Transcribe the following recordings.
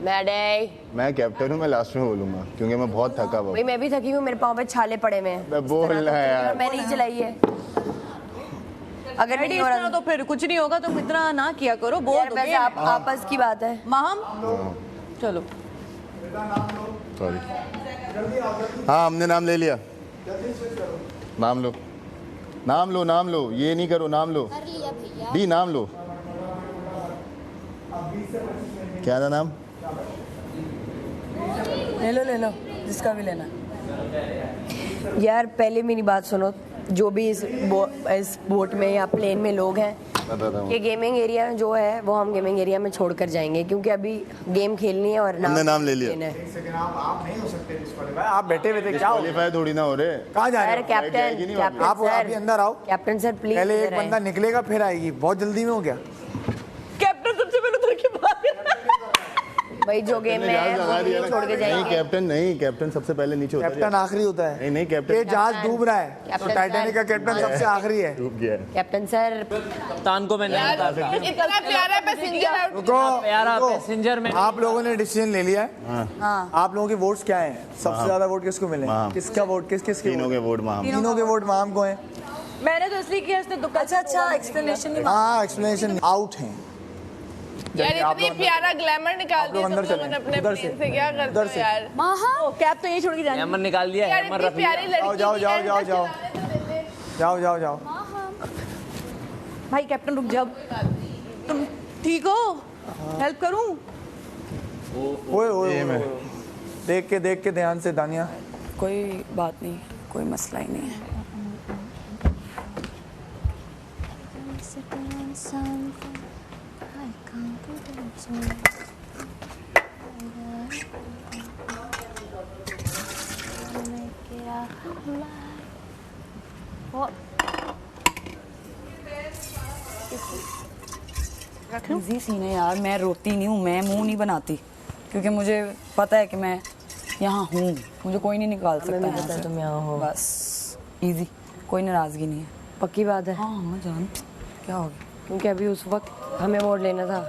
मैं कैप्टन हूँ, मैं लास्ट में बोलूंगा क्योंकि मैं बहुत थका हुआ भाई मैं भी थकी हूँ, मेरे पाँव पे छाले पड़े हुए हैं। मैं बोल रहा है यार, मैंने ही चलाई है। अगर नहीं हो रहा तो फिर कुछ नहीं होगा, तुम इतना ना किया करो। बोल वैसे आपस की बात है। माहम चलो सॉरी। हाँ हमने नाम ले लिया। नाम लो, नाम लो, नाम लो, ये नहीं करो, नाम लो। दी नाम लो। क्या था नाम? ले लो जिसका भी लेना। यार पहले मेरी बात सुनो, जो भी इस बोट में या प्लेन में लोग हैं, ये गेमिंग एरिया जो है वो हम गेमिंग एरिया में छोड़कर जाएंगे क्योंकि अभी गेम खेलनी है और नाम ले लिया। आप नहीं हो सकते डिस्क्वालीफाई। आप बैठे हुए थे, क्या क्वालीफाई थोड़ी ना हो रहे। कहाँ जा रहे हो? कैप्टन आप अभी अंदर आओ। Captain sir please. पहले एक बंदा निकलेगा फिर आएगी। बहुत जल्दी में हो गया। कैप्टन सबसे पहले उतर के बाहर। भाई जो गेम में है वो छोड़ के जाएंगे। कैप्टन नहीं, कैप्टन सबसे पहले नीचे होता है। कैप्टन आखिरी होता है। नहीं कैप्टन, ये जहाज डूब रहा है तो टाइटैनिक का कैप्टन सबसे आखिरी है। डूब गया है। कैप्टन सर कप्तान को मैंने इतना प्यारा पैसेंजर, रुको, प्यारा पैसेंजर में। आप लोगों ने डिसीजन ले लिया है। आप लोगों के वोट्स क्या हैं? सबसे ज्यादा वोट किसको मिले? किसका वोट? किसके? तीनों के वोट माम। तीनों के वोट माम को हैं। मैंने तो इसलिए किया, इसने दुक्का। अच्छा एक्सप्लेनेशन। हाँ एक्सप्लेनेशन आउट हैं। यार इतनी प्यारा ग्लैमर निकाल दिया तुम लोगों ने अपने प्लेन से। क्या करते हो यार? कैप तो यही छोड़ के जानी। हैमर निकाल दिया, यार हैमर इतनी रख प्यारी लिया। लड़की। जाओ जाओ जाओ जाओ जाओ जाओ जाओ। भाई कैप्टन रुक जाओ, तुम ठीक हो? हेल्प करूं? ओए ओए देख के ध्यान से दानिया। कोई बात नहीं, कोई मसला ही नहीं है। इजी सीन है यार, मैं रोती नहीं हूँ, मैं मुंह नहीं बनाती क्योंकि मुझे पता है कि मैं यहाँ हूँ, मुझे कोई नहीं निकाल सकता यहाँ से। तुम यहाँ हो, बस इजी, कोई नाराजगी नहीं है। पक्की बात है। हाँ मैं जान क्या हो गया, क्योंकि अभी उस वक्त हमें वोट लेना था,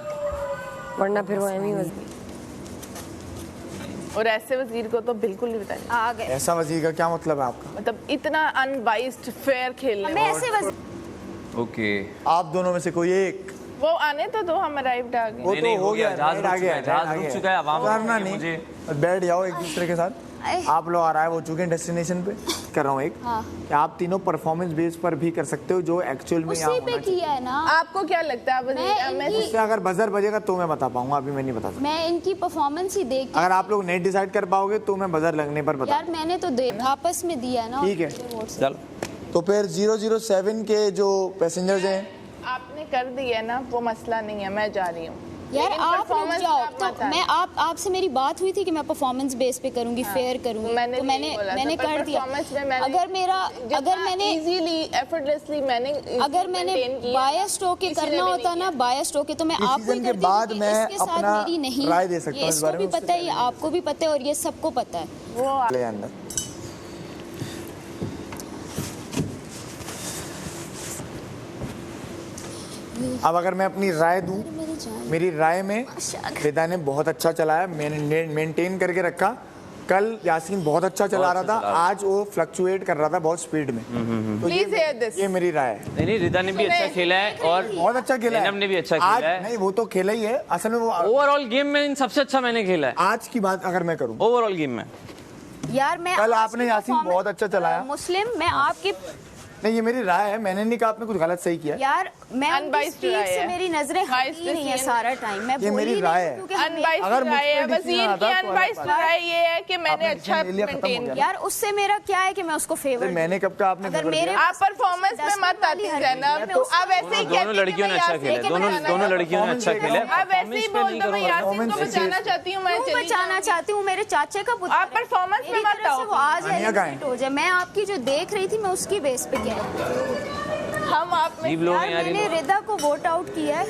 वरना फिर वो एमी वजीर। और ऐसे वजीर को तो बिल्कुल नहीं बताएंगे। आ गए। ऐसा वजीर का क्या मतलब है आपका? मतलब इतना अनबाइस्ड फेयर खेलने मैं ऐसे वजीर। ओके, आप दोनों में से कोई एक। वो आने तो दो, हम अराइव्ड आ गए। वो तो हो गया, जहाज रुक चुका है, जहाज रुक चुका है। आवाम करना नहीं, बैठ जाओ एक दूसरे के साथ। आप लोग अराइव हो चुके हैं डेस्टिनेशन पे। कर रहा हूँ एक कि आप तीनों परफॉर्मेंस बेस पर भी कर सकते हो, जो एक्चुअल में यहाँ होना चाहिए। किया है ना। आपको क्या लगता है वजीर? उससे अगर बजर बजेगा तो मैं बता पाऊंगा, अभी मैं नहीं बता सकता। मैं इनकी परफॉर्मेंस ही देख। अगर आप लोग नहीं डिसाइड कर पाओगे तो मैं बजर लगने पर बता। यार मैंने तो आपस में दिया ना। ठीक है चलो। तो फिर 007 के जो पैसेंजर्स हैं, आपने कर दिया ना, वो मसला नहीं है, मैं जा रही हूँ। यार आप रुक जाओ। तो मैं आपसे मेरी बात हुई थी कि मैं परफॉर्मेंस बेस पे करूंगी, फेयर करूंगी, तो मैंने कर दिया। अगर मैंने इजीली एफर्टलेसली अगर मैंने बायस्ड होके करना होता ना, बायस्ड होके, तो मैं आपको ही के बाद मैं अपना मेरी नहीं राय दे सकता हूं इस बारे में। इसको भी पता है, ये आपको भी पता है और ये सबको पता है। वो ले अंदर। अब अगर मैं अपनी राय दूं, मेरी राय में रिदा ने बहुत अच्छा चलाया, मैंने मेंटेन करके रखा। कल यासीन बहुत अच्छा चला रहा था, आज वो फ्लक्चुएट कर रहा था बहुत स्पीड में। तो ये मेरी राय है। नहीं, रिदा ने भी अच्छा खेला है और बहुत अच्छा खेला है। एनम ने भी अच्छा खेला है। नहीं वो तो खेला ही है, असल में वो ओवरऑल गेम में इन सबसे अच्छा मैंने खेला है। आज की बात अगर मैं करूं, ओवरऑल गेम में यार मैं कल आपने यासीन बहुत अच्छा चलाया। मुस्लिम मैं आपकी नहीं, ये मेरी राय है, मैंने नहीं कहा आपने कुछ गलत सही किया। यार मैं स्पीड से मेरी नजरें हटती नहीं है सारा टाइम। मैं ये मेरी राय है। अगर वजीर की अनबाइस्ड राय ये है कि मैंने अच्छा मेंटेन किया। यार उससे मेरा क्या है कि मैं उसको फेवर। मैंने कब कहा आपने? अगर मेरे आप परफॉर्मेंस में मत आती है ना, तो आप ऐसे ही दोनों लड़कियों ने अच्छा खेला, दोनों लड़कियों ने अच्छा खेला। आप ऐसे ही बोल दो, मैं यासीन को बचाना चाहती हूँ, मैं बचाना चाहती हूँ, मेरे चाचे का पुत्र। आप परफॉर्मेंस में मत आओ, वो आज एलिमिनेट हो जाए। मैं आपकी जो देख रही थी मैं उसकी बेस पे कह हम आप में यार मैंने रिदा को वोट आउट किया है।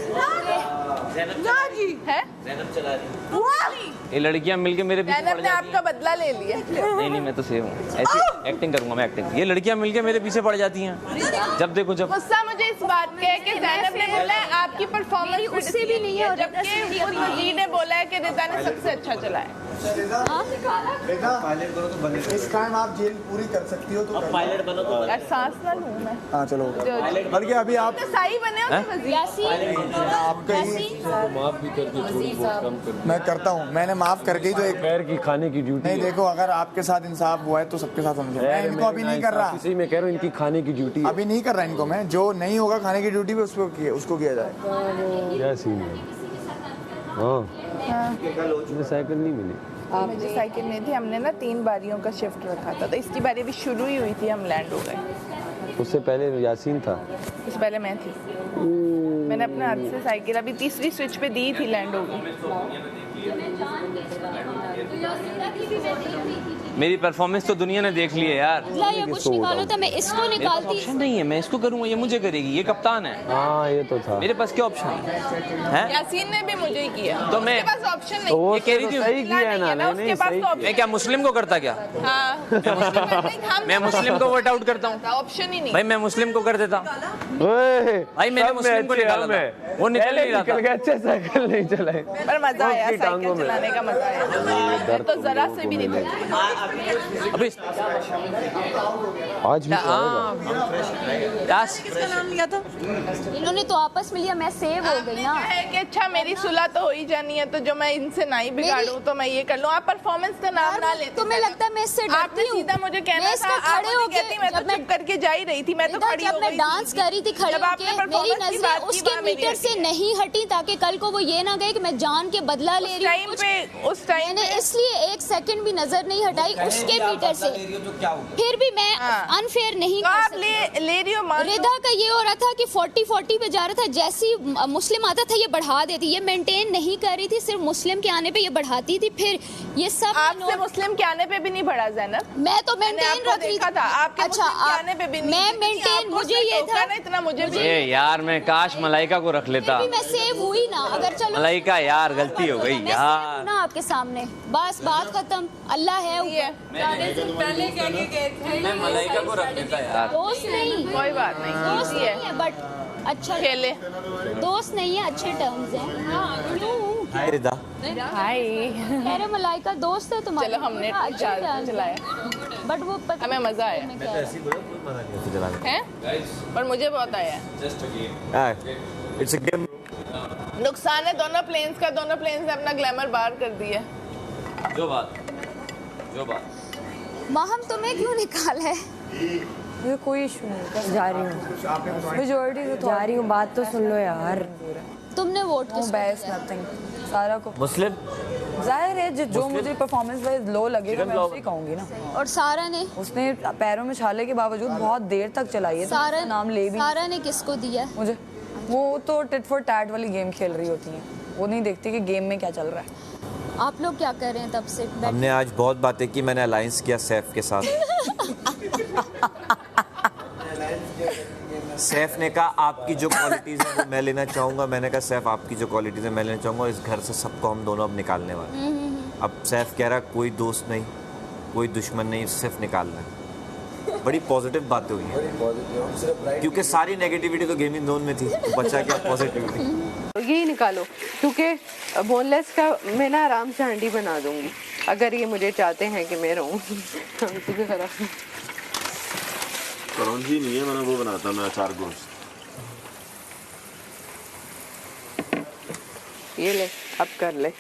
ये लड़कियां मिलके मेरे पीछे पड़ ने आपका बदला ले लिया। नहीं, मैं तो सेव हूँ, ऐसी एक्टिंग करूंगा मैं, एक्टिंग। ये लड़कियां मिलके मेरे पीछे पड़ जाती हैं जब देखो जब। गुस्सा मुझे बात का है कि जैनब ने बोला है आपकी परफॉर्मेंस उससे भी नहीं है और जबकि खुद वजीर ने बोला है कि रिदा ने सबसे अच्छा चलाया। इस टाइम आप जेल पूरी कर सकती हो तो पायलट बनो तो यार सांस ना लूं मैं। हाँ चलो बल्कि अभी आप तो सही बने हो तो वजीर। आपका ही मैं करता हूँ, मैंने माफ करके ही तो एक पैर की खाने की ड्यूटी नहीं देखो, अगर आपके साथ इंसाफ हुआ है तो सबके साथ होना चाहिए। मैं इनको अभी नहीं कर रहा, इसी में कह रहा हूँ इनकी खाने की ड्यूटी अभी नहीं कर रहा इनको मैं, जो नहीं होगा खाने की ड्यूटी पे उसको किया जाए। क्या सीन है। हाँ मुझे साइकिल नहीं मिली। मुझे साइकिल नहीं थी, हमने ना 3 बारियों का शिफ्ट रखा था तो इसकी बारी अभी शुरू ही हुई थी, हम लैंड हो गए। उससे पहले यासीन था। उससे पहले मैं थी, मैंने अपने हाथ से साइकिल अभी तीसरी स्विच पे दी थी, लैंड हो गई। मेरी परफॉर्मेंस तो दुनिया ने देख ली है यार। या कुछ निकालो तो मैं इसको निकालती। ऑप्शन नहीं है, मैं इसको करूंगा, ये मुझे करेगी, ये कप्तान है। हाँ ये तो था। मेरे पास क्या ऑप्शन है? यासीन ने भी मुझे ही किया, तो मैं उसके पास ऑप्शन नहीं। ये कह रही थी सही किया है ना, उसके पास तो मैं क्या मुस्लिम को करता क्या? हाँ मैं मुस्लिम को वोट आउट करता हूँ ऑप्शन ही नहीं। भाई, मैं मुस्लिम को कर देता। भाई मैंने मुस्लिम को निकाला था, वो निकल नहीं रहा था। अच्छा साइकिल नहीं चलाए पर मजा आया, साइकिल चलाने का मजा आया। मैं तो जरा से भी नहीं थी अभी आज भी किसका नाम लिया था? इन्होंने तो आपस में लिया, मैं सेव हो गई ना। है कि अच्छा मेरी सुलह तो हो ही जानी है, तो जो मैं इनसे ना ही बिगाड़ूं तो मैं ये कर लूं। आप परफॉर्मेंस का नाम ना लेते। तुम्हें लगता है मैं इससे आपने डरती हूँ? सीधा मुझे कहना मैं था, इसमें आप खड़े मुझे होके कहती, मैं तो चुप करके जा ही रही थी, मैं तो खड़ी हो जब मैं गई डांस थी। कर रही थी खड़े जब आपने होके, मेरी performance की नजरें बात की, उसके वहाँ मेरी मीटर से नहीं हटी ताकि कल को वो ये ना कहे कि मैं जान के बदला ले रही हूँ कुछ। उस टाइम मैंने इसलिए 1 सेकंड भी नजर नहीं हटाई उसके मीटर से, फिर भी मैं अनफेयर नहीं कर आप सकती। ले रही हो मान लो। रिदा का ये हो रहा था कि 40-40 पे जा रहा था, जैसे ही मुस्लिम आता था ये बढ़ा देती, ये मेंटेन नहीं कर रही थी, सिर्फ मुस्लिम के आने पे ये बढ़ाती थी। फिर ये सब आपसे मुस्लिम के आने पे भी नहीं बढ़ा जैनब, मैं तो मेंटेन आपको रख रही देखा था। आपके अच्छा मुस्लिम के आने पे भी नहीं, मैं क्योंकि मेंटेन, आपको मुझे उसने ये टोका था ना इतना, मुझे भी ए यार, मैं काश मलाइका को रख लेता। फिर भी मैं सेव हुई ना। अगर चलो मलाइका यार, गलती हो गई मैं सेव यार। हूं ना आपके सामने, बस बात खत्म। अल्लाह है ऊपर। मैं मलाइका को रख लेता यार। दोस्त नहीं, कोई बात नहीं, दोस्त easy है। नहीं है बट अच्छा खेले दोस्त नहीं है, अच्छे टर्म्स हैं। रिदा हाय। कह रहे मलाइका दोस्त है तुम्हारी। चलो हमने अच्छे terms चलाया, बट वो पता हमें मजा आया है, पर मुझे बहुत आया। It's a game. नुकसान है दोनों प्लेन्स का, दोनों प्लेन्स ने अपना ग्लैमर बाहर कर दिया। जो बात माहम तुम्हें क्यों निकाला है? मुझे कोई इशू नहीं, जा रही हूँ, मेजॉरिटी तो जा रही हूँ, बात तो सुन लो यार। तुमने वोट किसको बेस्ट किया? नथिंग सारा को मुस्लिम जाहिर है जो मुझे परफॉर्मेंस वाइज लो लगेगा मैं उसे ही कहूंगी ना। और सारा ने उसने पैरों में छाले के बावजूद बहुत देर तक चलाई है, तो सारा उसका नाम ले भी सारा ने किसको दिया? मुझे। वो तो टिट फॉर टैट वाली गेम खेल रही होती हैं, वो नहीं देखती कि गेम में क्या चल रहा है। आप लोग क्या कर रहे हैं तब से? हमने आज बहुत बातें की, मैंने अलायंस किया सैफ के साथ। सैफ ने कहा आपकी जो क्वालिटीज़ हैं वो मैं लेना चाहूँगा, मैंने कहा सैफ आपकी जो क्वालिटीज़ हैं मैं लेना चाहूँगा, इस घर से सबको हम दोनों अब निकालने वाले हैं। अब सैफ कह रहा कोई दोस्त नहीं, कोई दुश्मन नहीं, सिर्फ निकालना है। बड़ी पॉजिटिव बातें हुई हैं, क्योंकि सारी नेगेटिविटी तो गेमिंग जोन में थी, तो बचा क्या पॉजिटिविटी। यही निकालो, क्योंकि बोनलेस का मैं ना आराम से हांडी बना दूंगी, अगर ये मुझे चाहते हैं कि मैं रहूँ। करौंजी नहीं है, मैंने वो बनाता मैं अचार गोश्त। ये ले, अब कर ले।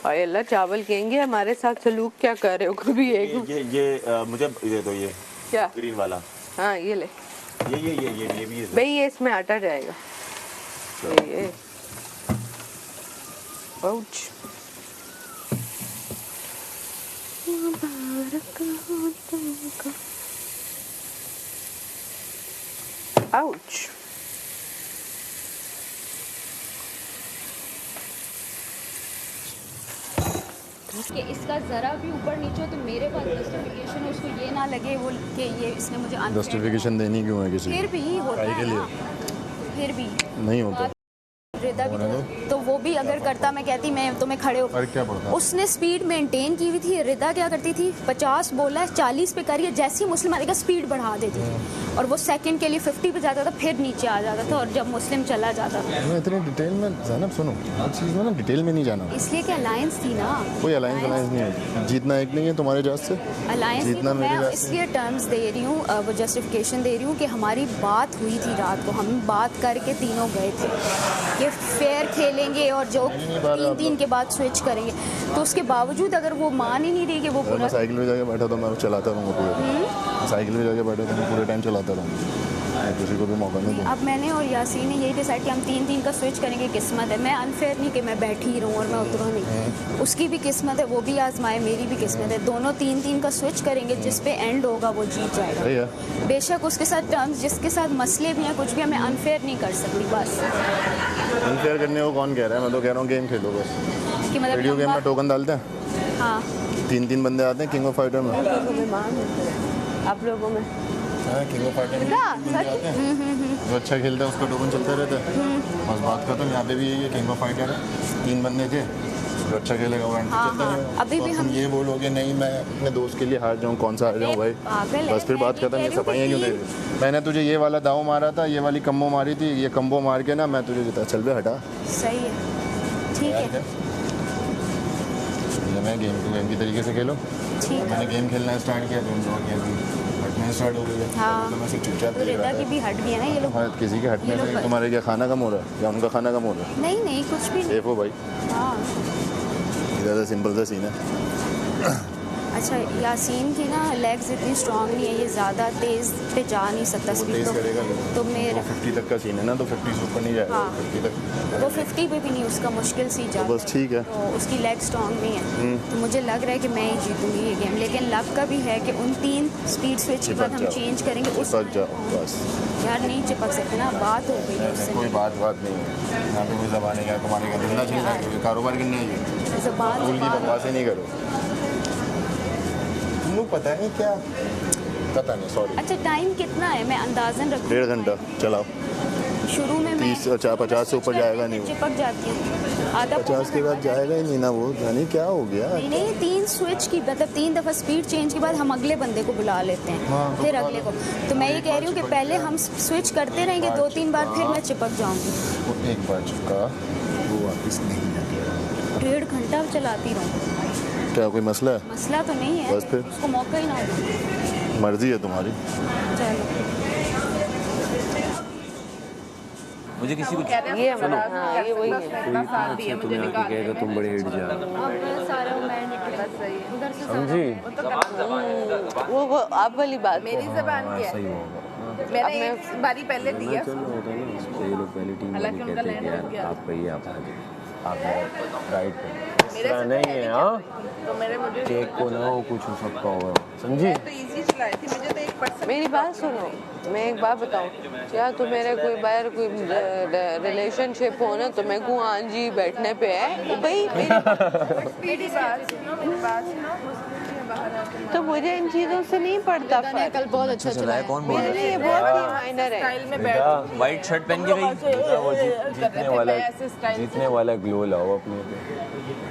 और अल्लाह चावल कहेंगे हमारे साथ सलूक क्या कर रहे हो कभी एक। ये मुझे ये दो, ये क्या ग्रीन वाला। हाँ ये ले, ये भी है। भाई ये इसमें आटा जाएगा। ये पाउच आउच। कि इसका जरा भी ऊपर नीचे हो तो मेरे पास जस्टिफिकेशन है, उसको ये ना लगे वो कि ये इसने मुझे unfair जस्टिफिकेशन देनी क्यों है किसी फिर भी होता है ना, फिर भी नहीं होता। रिदा भी तो वो भी अगर करता मैं कहती मैं तुम्हें खड़े हो, क्या पड़ता? उसने स्पीड मेंटेन की हुई थी। रिदा क्या करती थी, 50 बोला है 40 पे करिए, जैसे ही मुस्लिम आने का स्पीड बढ़ा देती थी और वो सेकंड के लिए 50 पे जाता था, फिर नीचे आ जाता था और जब मुस्लिम चला जाता था। मैं इतनी डिटेल में ज़ैनब सुनो, हर चीज़ में ना डिटेल में नहीं जाना। इसलिए कि अलायंस थी ना, कोई अलायंस नहीं है, जीतना एक नहीं है तुम्हारे जहाज से, अलायंस जीतना मेरे मैं जहाज से। इसलिए टर्म्स दे रही हूँ, वो जस्टिफिकेशन दे रही हूँ कि हमारी बात हुई थी रात को, हम बात करके तीनों गए थे कि फेयर खेलेंगे और जो 3-3 के बाद स्विच करेंगे, तो उसके बावजूद अगर वो मान ही नहीं रही कि वो मैं पूरा साइकिल में जाके बैठा था, मैं चलाता रहूँगा पूरे, साइकिल में जाके बैठा था मैं पूरे टाइम चलाता रहूँगा, किसी को भी मौका नहीं दूँगा। अब मैंने और यासीन ने यही डिसाइड किया हम 3-3 का स्विच करेंगे। किस्मत है, मैं अनफेयर नहीं कि मैं बैठी ही रहूँ और मैं उतरूँ नहीं, उसकी भी किस्मत है, वो भी आजमाए, मेरी भी किस्मत है, दोनों 3-3 का स्विच करेंगे, जिस पे एंड होगा वो जीत जाएगा। बेशक उसके साथ टर्म्स, जिसके साथ मसले भी हैं, कुछ भी है, मैं अनफेयर नहीं कर सकती। बस अनफेयर करने को कौन कह रहा है, मैं तो कह रहा हूँ गेम खेलो बस। कि मतलब वीडियो गेम में टोकन डालते हैं, हाँ 3-3 बंदे आते हैं किंग ऑफ फाइटर में, आप लोगों में किंग ऑफ फाइटर में 3 बंदे आते हैं, जो अच्छा खेलता है उसका टोकन चलता रहता है, बस बात खत्म। यहाँ पे भी यही है, किंग ऑफ फाइटर है, 3 बंदे थे, जो अच्छा खेलेगा वो एंड चलता रहेगा। अभी भी हम ये बोलोगे नहीं मैं अपने दोस्त के लिए हार जाऊँ, कौन सा हार जाऊँ भाई, बस फिर बात खत्म। ये सफाइयाँ क्यों दे रही? मैंने तुझे ये वाला दाव मारा था, ये वाली कम्बो मारी थी, ये कम्बो मार के ना मैं तुझे जिता, चल बे हटा। सही है, ठीक है, ये मैं गेम को गेम की तरीके से खेलो। मैंने गेम खेलना स्टार्ट किया, तुम लोग हटना स्टार्ट हो गया। हाँ। तो मैं सिर्फ चुपचाप तो रिदा की भी हट गई है ना ये लोग। हाँ, किसी के हटने से तुम्हारे क्या खाना कम हो रहा है या उनका खाना कम हो रहा है? नहीं नहीं कुछ भी नहीं। सेफ हो भाई, हाँ ज़्यादा सिंपल सा सीन है। अच्छा यासीन की ना लेग्स इतनी स्ट्रांग नहीं है, ये ज़्यादा तेज़ पे जा नहीं सकता स्पीड, तो मेरा 50 तक का सीन है ना, तो 50 से ऊपर नहीं जाएगा। हाँ। 50 तक वो 50 पे भी नहीं, उसका मुश्किल सी जा, बस ठीक है, तो उसकी लेग स्ट्रांग नहीं है, तो मुझे लग रहा है कि मैं ही जीतूंगी ये गेम। लेकिन लक का भी है कि उन 3 स्पीड स्विच के बाद हम चेंज करेंगे, उस जाओ बस यार नहीं चिपक सकते ना, बात हो गई उससे। कोई बात नहीं है यहाँ पे, कोई ज़बान क्या तुम्हारे का मिलना चाहिए, कारोबार की नहीं है, ज़बान की बकवास नहीं करो, तुम लोग पता नहीं क्या, पता नहीं सॉरी। अच्छा टाइम कितना है, मैं अंदाजन रखूँ? 1.5 घंटा चलाओ। शुरू में 30-50 से ऊपर जाएगा नहीं, चिपक जाती है, आधा 50 के बाद जाएगा ही नहीं ना वो, जानी क्या हो गया। नहीं 3 स्विच की मतलब 3 दफ़ा स्पीड चेंज के बाद हम अगले बंदे को बुला लेते हैं। हाँ, फिर अगले को, तो मैं ये कह रही हूँ कि पहले हम स्विच करते रहेंगे 2-3 बार, फिर मैं चिपक जाऊँगी। वो एक बार चिपका वो वापस नहीं आएगा। 1.5 घंटा चलाती रहूँ, क्या कोई मसला है? मसला तो नहीं है, बस फिर उसको मौका ही ना दो, मर्जी है तुम्हारी। चलो मुझे किसी को ये हमारा, हाँ ये वही है, तुम्हें आके कहेगा तुम बड़े हिट जा, समझी? वो आप वाली बात मेरी जबान क्या सही है, होगा। मैंने एक बारी पहले दिया, चल रहा होता है ना, ये लोग पहली टीम हालांकि वाले उनका कहते हैं लैंड कि हो यार गया। आप कहिए आप राइट पे मेरे से नहीं है। हाँ तो मेरे मुझे केक को ना हो कुछ हो सकता होगा, समझी? मैं तो इजी चलाई थी, मुझे तो 1% मेरी बात सुनो, मैं एक बात बताऊं, क्या तो मेरे कोई बाहर कोई रिलेशनशिप हो ना, तो मैं को हाँ जी बैठने पे है भाई मेरी बात तो मुझे इन चीजों से नहीं पड़ता फर्क। कल बहुत अच्छा चला है, कौन बोल मेरे रहा लिए बहुत ही माइनर है। स्टाइल में बैठ व्हाइट शर्ट पहन के गई, वो जीतने वाला ग्लो लाओ अपने पे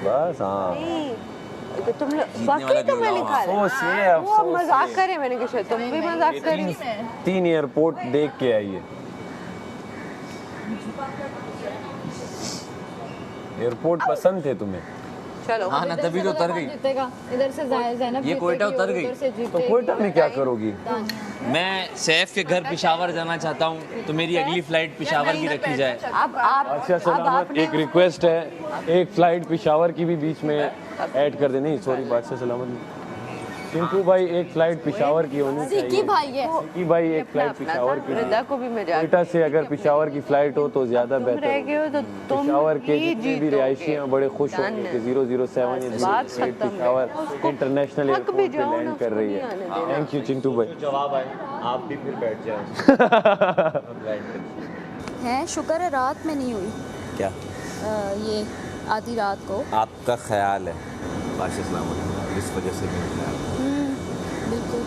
बस। हाँ नहीं तो तुम लोग बाकी तो मैं लिखा रहा, वो मजाक करे, मैंने कहा शायद तुम भी मजाक करी। 3 एयरपोर्ट देख के आइए, एयरपोर्ट पसंद थे तुम्हें? चलो हाँ ना, तभी तो उतर गई। इधर से ज़ैनब ये कोयटा उतर गई, तो कोयटा में क्या करोगी? मैं सैफ के घर पिशावर जाना चाहता हूँ, तो मेरी अगली फ्लाइट पिशावर की रखी जाए। अब आप अच्छा सलामत, एक रिक्वेस्ट है, एक फ्लाइट पिशावर की भी बीच में ऐड कर दे। नहीं सॉरी, बादशाह सलामत चिंटू भाई, एक फ्लाइट पिशावर की होनी चाहिए। सिक्की भाई है, सिक्की भाई एक फ्लाइट पिशावर की। रिदा को भी मैं कोयटा से अगर पिशावर की फ्लाइट हो तो ज्यादा बेहतर रह हो। गए हो तो तुम पिशावर के ही जितने भी जीतोगे। रिहायशियाँ बड़े खुश होंगे कि 007 ये बात फ्लाइट खत्म है। पिशावर इंटरनेशनल थक भी एयरपोर्ट पे जाओ लैंड ना, कर रही उसको है। नहीं आने देना। थैंक यू चिंटू भाई। जवाब है, आप भी फिर बैठ जाए। है शुक्र है रात में नहीं हुई, क्या ये आधी रात को। आपका ख्याल है बादशाह सलामत, इस वजह से मेरा ख्याल है। बिल्कुल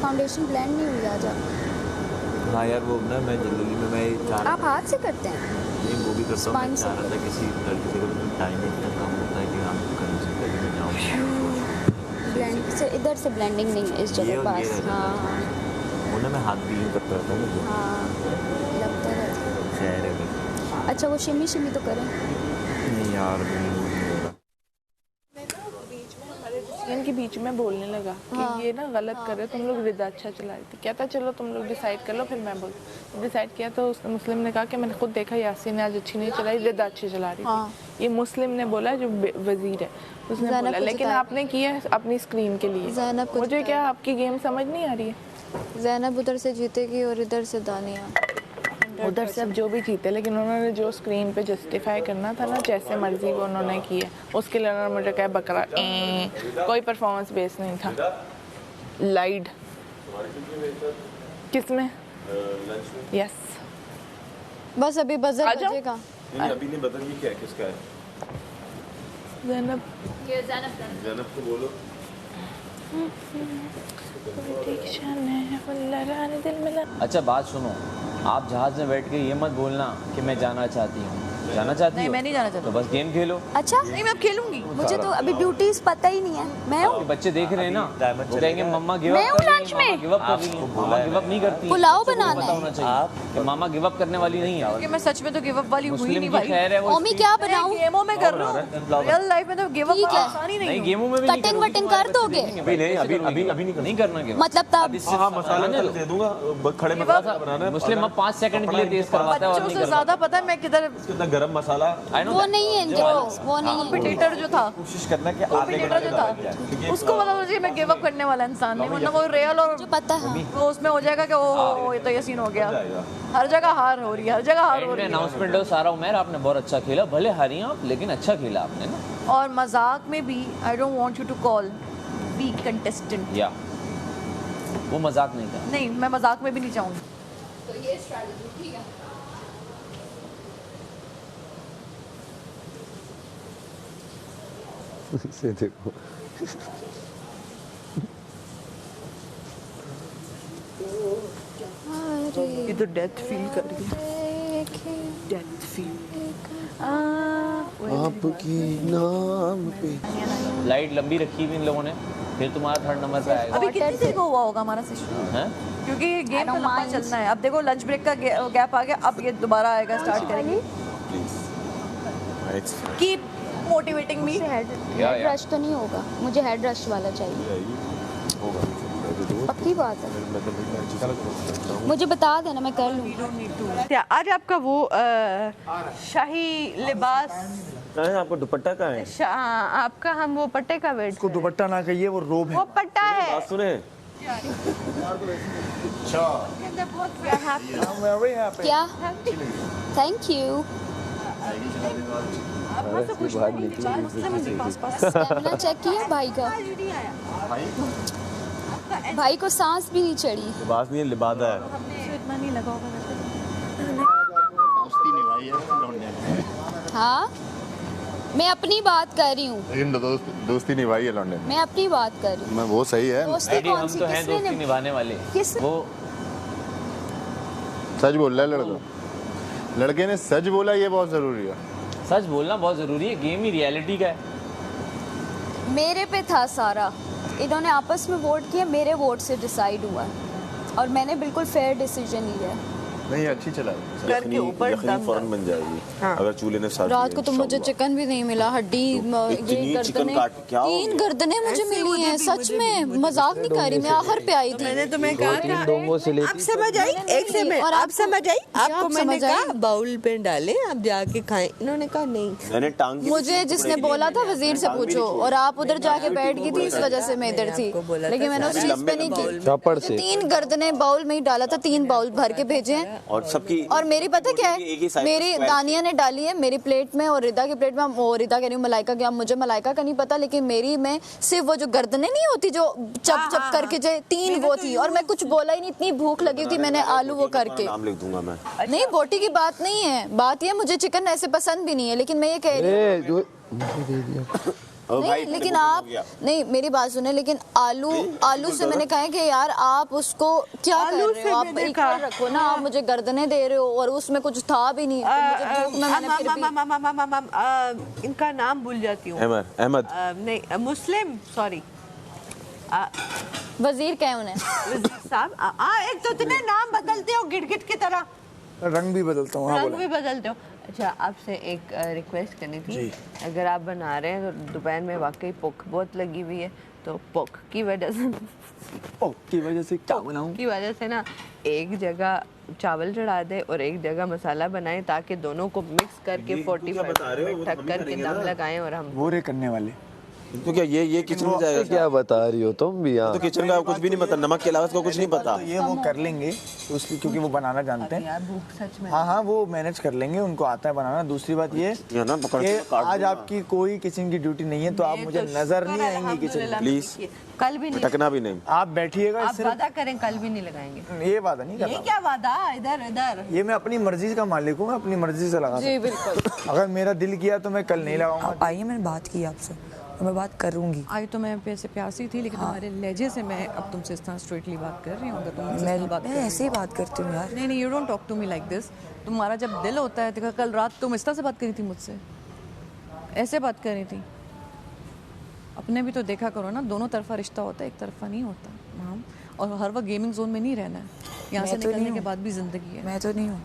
फाउंडेशन ब्लेंड नहीं हुई आज आप। हाँ यार वो ना मैं जनरली में मैं चाह आप हाथ से करते हैं? नहीं वो भी करता हूँ। मैं Spine से। चाह रहा था किसी लड़की से तो टाइम इतना कम होता है कि हम कहीं से कहीं में जाऊँ। ब्लेंड से इधर से ब्लेंडिंग नहीं है इस ये जगह और पास। ये रहता हाँ है। हाँ वो ना मैं हाथ भी यूँ करता रहता हूँ मुझे हाँ लगता है। शहर है मेरे। अच्छा वो शिमी शिमी तो करें। नहीं यार नहीं हो रहा। इनके बीच में बोलने लगा कि ये ना गलत कर रहे हो, तुम लोग रिदा अच्छा चला रही थी। कहता चलो तुम लोग डिसाइड कर लो फिर मैं बोल। डिसाइड किया तो उस मुस्लिम ने कहा कि मैंने खुद देखा यासीन ने आज अच्छी नहीं चलाई, रिदा अच्छी चला रही थी। ये मुस्लिम ने बोला जो वजीर है उसने बोला, लेकिन आपने किया है अपनी स्क्रीन के लिए। मुझे क्या आपकी गेम समझ नहीं आ रही है। ज़ैनब उधर से जीतेगी और इधर से दानिया। उधर से अब जो भी जीते, लेकिन उन्होंने जो स्क्रीन पे जस्टिफाई करना था ना जैसे मर्जी वो उन्होंने किया, उसके लिए उन्होंने मुझे कहा बकरा कोई परफॉर्मेंस बेस नहीं था। लाइड किसमें? यस बस अभी बजर बजेगा। नहीं अभी नहीं बता, ये क्या है, किसका है? ज़ैनब ज़ैनब को बोलो। अच्छा बात सुनो, आप जहाज में बैठ के ये मत बोलना कि मैं जाना चाहती हूँ। जाना चाहती नहीं हो? मैं नहीं जाना चाहती। तो बस गेम खेलो। अच्छा नहीं मैं अब खेलूंगी। मुझे तो अभी ब्यूटीज पता ही नहीं है। मैं हूँ बच्चे देख रहे हैं ना, वो कहेंगे मम्मा गिव मैं हूँ लंच में। गिव अप कर रही है, मामा गिव अप नहीं करती। पुलाव बनाना पता होना चाहिए कि मामा गिव अप करने वाली नहीं है। क्योंकि मैं सच में तो गिव अप वाली हुई मुस्लिम नहीं की भाई। खैर है वो। ओमी क्या बनाऊं? गेमों में कर रहा हूँ, रियल लाइफ में तो गिव अप आसान ही नहीं। नहीं गेमों में भी नहीं कटिंग वटिंग कर दोगे? अभी नहीं, अभी नहीं करना गिव। मतलब तब हाँ मसाला दे दूंगा, खड़े मसाला बनाना है। मुस्लिम अब 5 सेकंड के लिए तेज करवाता है और बच्चों नहीं से करवाता। ज्यादा पता है मैं किधर। कितना गरम मसाला वो नहीं है वो नहीं है। कॉम्पिटिटर जो था, कोशिश करना कि आधे कॉम्पिटिटर जो था उसको पता होना चाहिए मैं गिव अप करने वाला इंसान नहीं, वरना वो रियल और जो पता है वो उसमें हो जाएगा कि ओ ये तो ये सीन हो गया। हर जगह हार हो रही है, हर जगह हार हो रही है। अनाउंसमेंट हो सारा उमर आपने बहुत अच्छा खेला, भले हारी आप लेकिन अच्छा खेला आपने ना। और मजाक में भी I don't want you to call weak contestant. या वो मजाक नहीं था। नहीं मैं मजाक में भी नहीं चाहूंगी। तो ये स्ट्रेटजी ठीक है। से देखो ये तो डेथ फील कर रही है, डेथ फील। आपकी नाम पे लाइट लंबी रखी हुई इन लोगों ने, फिर तुम्हारा थर्ड नंबर पे आएगा। अभी कितनी देर को हुआ होगा हमारा सेशन? हैं? क्योंकि गेम तो लंबा चलना है। अब देखो लंच ब्रेक का गैप आ गया, अब ये दोबारा आएगा, स्टार्ट करेंगे। Keep motivating me. Head rush तो नहीं होगा, मुझे हेड रश वाला चाहिए। पक्की बात है, मुझे बता देना मैं कर लूँगी। आज आपका वो शाही लिबास कहाँ है? आपका दुपट्टा कहाँ है? आपका हम वो पट्टे का वेट उसको दुपट्टा ना कहिए, वो रोब है। वो पट्टा है। बात सुने क्या? Thank you. स्टेमिना चेक किया भाई का? भाई को सांस भी नहीं चढ़ी। लिबास नहीं है, लिबादा है। इतना नहीं लगा होगा हाँ मैं अपनी बात कर रही हूँ। लेकिन दोस्ती निभाई है लौंडे। मैं अपनी बात कर रही हूँ। मैं वो सही है। दोस्ती कौन हम सी? तो हैं किसने दोस्ती निभाने वाले। किस वो सच बोल रहा है लड़का, लड़के ने सच बोला, ये बहुत जरूरी है। सच बोलना बहुत जरूरी है, गेम ही रियलिटी का है। मेरे पे था सारा, इन्होंने आपस में वोट किया, मेरे वोट से डिसाइड हुआ और मैंने बिल्कुल फेयर डिसीजन लिया है। नहीं अच्छी चला यखनी फौरन बन जाएगी अगर चूल्हे ने साथ रात को तो मुझे चिकन भी नहीं मिला, हड्डी ये गर्दनें, 3 गर्दनें मुझे मिली हैं। सच में मजाक नहीं कर रही, मैं आहर पे आई थी। मैंने तुम्हें कहा आप समझ आई, एक से मैं आप समझ आई, आपको मैंने कहा बाउल पे डाले आप जाके खाएं, इन्होंने कहा नहीं। मैंने टांग मुझे जिसने बोला था वजीर से पूछो, और आप उधर जाके बैठ गई थी, इस वजह से मैं इधर थी, लेकिन मैंने उस चीज पे नहीं की। 3 गर्दनें बाउल में ही डाला था, 3 बाउल भर के भेजे हैं। और सबकी और मेरी पता क्या है, मेरी दानिया ने डाली है मेरी प्लेट में और रिदा की प्लेट में। वो रिदा कह रही हूँ मलाइका की, अब मुझे मलाइका का नहीं पता, लेकिन मेरी में सिर्फ वो जो गर्दनें नहीं होती जो चप चप करके जो 3 वो थी, और मैं कुछ बोला ही नहीं, इतनी भूख लगी थी, मैंने आलू वो करके। नाम लिख दूंगा मैं। नहीं बोटी की बात नहीं है, बात ये मुझे चिकन ऐसे पसंद भी नहीं है, लेकिन मैं ये कह रही हूँ भाई, नहीं लेकिन आप नहीं मेरी बात सुने, लेकिन आलू से मैंने कहा है कि यार आप उसको क्या कर रहे हो, आप इक्वल रखो ना, आप मुझे गर्दने दे रहे हो और उसमें कुछ था भी नहीं। इनका नाम भूल जाती हूँ। अहमद नहीं, मुस्लिम, सॉरी, वजीर क्या है उन्हें? वजीर साहब, एक तो इतने नाम बदलते हो गिड़गिट की तरह, रंग भी बदलता हूँ। रंग भी बदलते हो। अच्छा, आपसे एक रिक्वेस्ट करनी थी, अगर आप बना रहे हैं तो दोपहर में वाकई भूख बहुत लगी हुई है, तो भूख की वजह से क्या बनाऊं? की वजह से ना एक जगह चावल चढ़ा दे और एक जगह मसाला बनाएं, ताकि दोनों को मिक्स करके 45 मिनट ढक करके दम लगाएं और हम वो रे करने वाले। तो क्या ये किचन में जाएगा? क्या बता रही हो तुम भी? तो किचन का कुछ भी नहीं पता, नमक के अलावा इसको कुछ नहीं पता। तो ये वो कर लेंगे उसकी, क्योंकि वो बनाना जानते हैं। यार भूख सच में। हाँ, वो मैनेज कर लेंगे, उनको आता है बनाना। दूसरी बात ये कि आज आपकी कोई किचन की ड्यूटी नहीं है, तो आप मुझे नजर नहीं आएंगी किचन में। प्लीज कल भी नहीं, टकना भी नहीं। आप बैठिएगा, आप वादा करें कल भी नहीं लगाएंगे। ये वादा नहीं कर ये रहा। क्या वादा? इधर ये मैं अपनी मर्जी का मालिक हूँ, मैं अपनी मर्जी से लगा जी बिल्कुल। अगर मेरा दिल किया तो मैं कल नहीं लगाऊंगा। आइए, मैंने बात की आपसे, मैं बात करूंगी। आई तो मैं वैसे प्यासी थी, लेकिन तुम्हारे लहजे से मैं अब तुमसे इस तरह स्ट्रेटली बात कर रही हूँ। अगर तुम मैं ऐसे ही बात करती हूँ यार। नहीं, you don't talk to me like this. तुम्हारा जब दिल होता है, देखा कल रात तुम इस तरह से बात करी थी मुझसे, ऐसे बात कर रही थी। अपने भी तो देखा करो ना, दोनों तरफा रिश्ता होता है, एक तरफा नहीं होता मैम। और हर वक्त गेमिंग जोन में नहीं रहना है, यहाँ से निकलने के बाद भी जिंदगी है। मैं तो नहीं हूँ,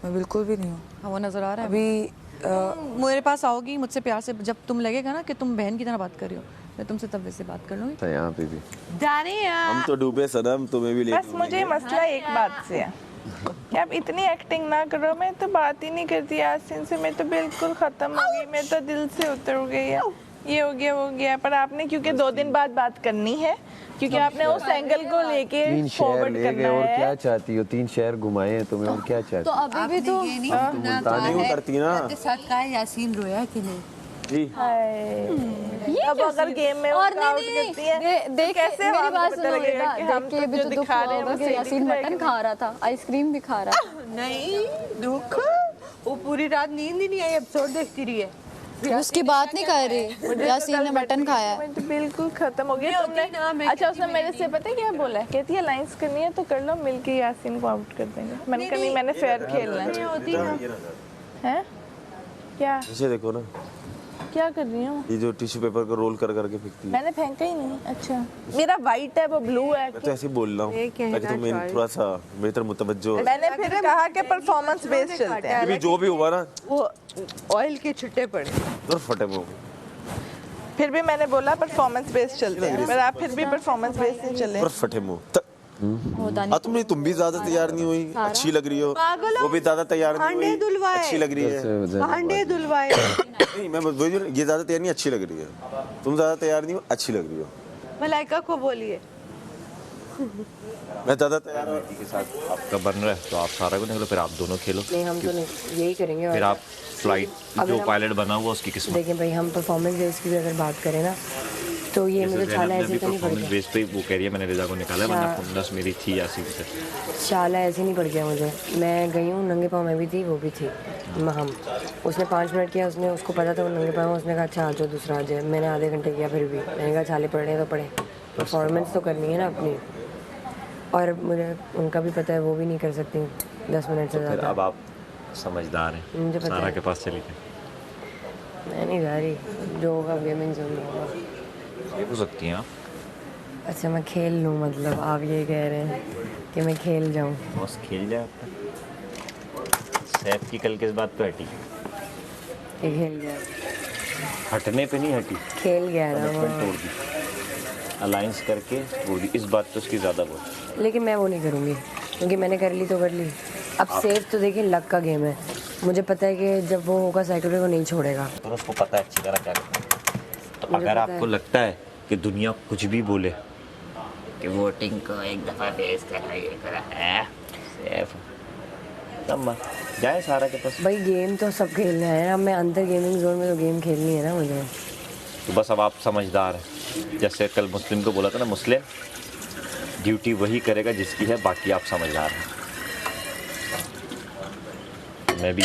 मैं बिल्कुल भी नहीं हूँ। हाँ, वो नजर आ रहा है। अभी मेरे पास आओगी मुझसे प्यार से, जब तुम लगेगा ना कि तुम बहन की तरह बात कर रही हो, मैं तुमसे तब वैसे बात कर लूँगी। यहाँ पे भी दानिया, हम तो डूबे सनम, तुम्हें भी ले। बस मुझे मसला एक बात से है कि आप इतनी एक्टिंग ना करो। मैं तो बात ही नहीं करती यासीन से, मैं तो बिल्कुल खत्म हो गई, मैं तो दिल से उतर गई है। ये हो गया, वो गया, पर आपने क्योंकि 2 दिन बाद बात करनी है, क्योंकि आपने उस एंगल को लेके 3 शहर ले गए और क्या चाहती हो? 3 शहर घुमाए हैं तुम्हें और क्या चाहती तो हो? अभी भी तो नहीं करती ना। साथ का यासीन रोया कि नहीं? जी अब अगर गेम में और आउट करती है देख कैसे मेरी बात पता सुनो, लगेगा कि हम देख के भी तो दुख हुआ होगा कि यासीन मटन खा रहा था, आइसक्रीम भी खा रहा था। नहीं दुख, वो पूरी रात नींद ही नहीं आई, एपिसोड देखती रही है। उसकी बात नहीं कर रही, यासीन ने मटन खाया है। बिल्कुल खत्म हो गया तुमने। अच्छा, उसने मेरे से पता है क्या बोला है? कहती है लाइंस करनी है तो कर लो, मिलके यासीन को आउट कर देंगे। मैंने कहा नहीं, मैंने फेयर खेलना है। क्या इसे देखो ना, क्या कर रही हूँ? ये जो टिश्यू पेपर को रोल कर करके फेंकती है। मैंने फेंका ही नहीं। अच्छा, मेरा वाइट है, वो ब्लू है। मैं तो ऐसे ही बोल रहा हूँ ताकि तुम थोड़ा सा मेरी तरफ मुतवज्जो हो। मैंने फिर कहा कि परफॉर्मेंस बेस्ड चलते हैं। अभी जो भी हुआ ना, वो ऑयल के छुट्टे पड़े तो फटे वो। फिर भी मैंने बोला परफॉर्मेंस बेस्ड चलते हैं, पर आप फिर भी परफॉर्मेंस बेस्ड नहीं चले। और फटे मुंह। तुम भी ज्यादा तैयार नहीं हुई, अच्छी लग रही हो। वो भी ज्यादा तैयार नहीं हुई, अच्छी लग रही है। भांडे धुलवाए। नहीं, मैं ये ज्यादा तैयार नहीं, अच्छी लग रही है। तुम ज्यादा तैयार नहीं हो, अच्छी लग रही हो। मलाइका को बोलिए मैं ज्यादा तैयार हूँ के साथ। आपका बन रहा है तो आप सारा को निकलो, फिर आप दोनों खेलो। नहीं, हम तो नहीं, यही करेंगे। फिर आप फ्लाइट जो पायलट बना हुआ उसकी किस्मत। देखिए भाई, हम परफॉर्मेंस बेस की भी अगर बात करें ना, तो ये मुझे चाला ऐसे तो नहीं पड़ गया। बेस पे वो कह रही है मैंने रिजा को निकाला, वरना 15 मेरी थी यासीन से। चाला ऐसे नहीं पड़ गया मुझे। मैं गई हूँ नंगे पाँव, मैं भी थी, वो भी थी। हम उसने 5 मिनट किया, उसने उसको पता था वो नंगे पाँव, उसने कहा अच्छा आ जाओ दूसरा आ जाए। मैंने आधे घंटे किया, फिर भी मैंने कहा छाले पड़ रहे हैं तो पड़े, परफॉर्मेंस तो करनी है ना अपनी। और मुझे उनका भी पता है, वो भी नहीं कर सकती 10 मिनट से ज़्यादा। अब आप समझदार हैं, मुझे पता सारा है। के पास चली गई। मैं नहीं जा रही, जो होगा गेमिंग जोन में होगा। हो सकती हैं आप। अच्छा, मैं खेल लूँ, मतलब आप ये कह रहे हैं कि मैं खेल जाऊँ? बस खेल जाए। सैफ की कल किस बात पे हटी? ये खेल गया, हटने पे नहीं हटी, खेल गया ना वो। तोड़ दी, अलायंस करके तोड़ दी। इस बात पे उसकी ज़्यादा बहुत। लेकिन मैं वो नहीं करूँगी, क्योंकि मैंने कर ली तो कर ली। अब सेफ तो देखिए लक का गेम है, मुझे पता है कि जब वो होगा साइकिल पे वो नहीं छोड़ेगा। तो उसको पता है अच्छी तरह क्या करना है। तो अगर आपको लगता है कि दुनिया कुछ भी बोले कि वोटिंग को एक दफ़ा बेस करा, ये करा है, सेफ तब जाए सारा के पास। भाई गेम तो सब खेलना है ना, मैं अंदर गेमिंग जोन में तो गेम खेलनी है ना मुझे। तो बस अब आप समझदार हैं। जैसे कल मुस्लिम को बोला था ना, मुस्लिम ड्यूटी वही करेगा जिसकी है, बाकी आप समझदार हैं। मैं भी